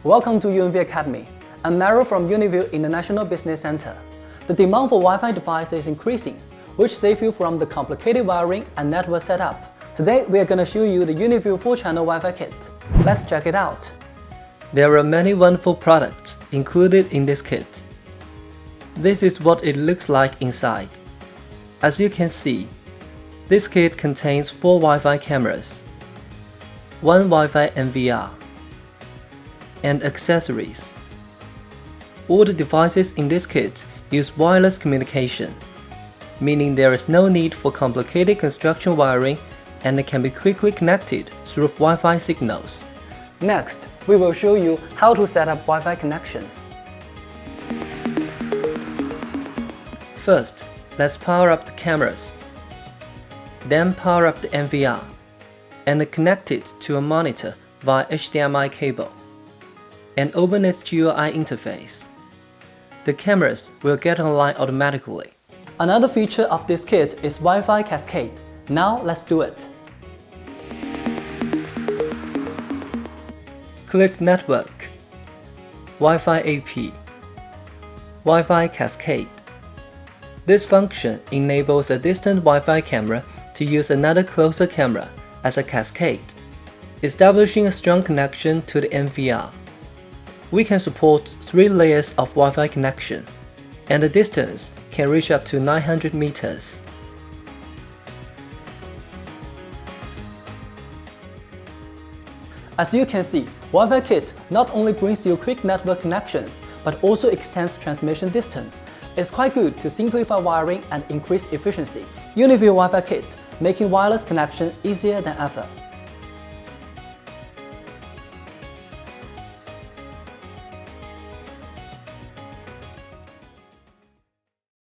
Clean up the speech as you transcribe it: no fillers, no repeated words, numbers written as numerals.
Welcome to UNV Academy. I'm Meryl from UNV International Business Center. The demand for Wi-Fi devices is increasing, which saves you from the complicated wiring and network setup. Today, we are going to show you the UNV 4-channel Wi-Fi kit. Let's check it out. There are many wonderful products included in this kit. This is what it looks like inside. As you can see, this kit contains 4 Wi-Fi cameras, 1 Wi-Fi NVR, and accessories. All the devices in this kit use wireless communication, meaning there is no need for complicated construction wiring and it can be quickly connected through Wi-Fi signals. Next, we will show you how to set up Wi-Fi connections. First, let's power up the cameras. Then power up the NVR and connect it to a monitor via HDMI cable and open its GUI interface. The cameras will get online automatically. Another feature of this kit is Wi-Fi Cascade. Now let's do it. Click Network, Wi-Fi AP, Wi-Fi Cascade. This function enables a distant Wi-Fi camera to use another closer camera as a cascade, establishing a strong connection to the NVR. We can support 3 layers of Wi-Fi connection, and the distance can reach up to 900 meters. As you can see, Wi-Fi Kit not only brings you quick network connections, but also extends transmission distance. It's quite good to simplify wiring and increase efficiency. UNV Wi-Fi Kit, making wireless connection easier than ever.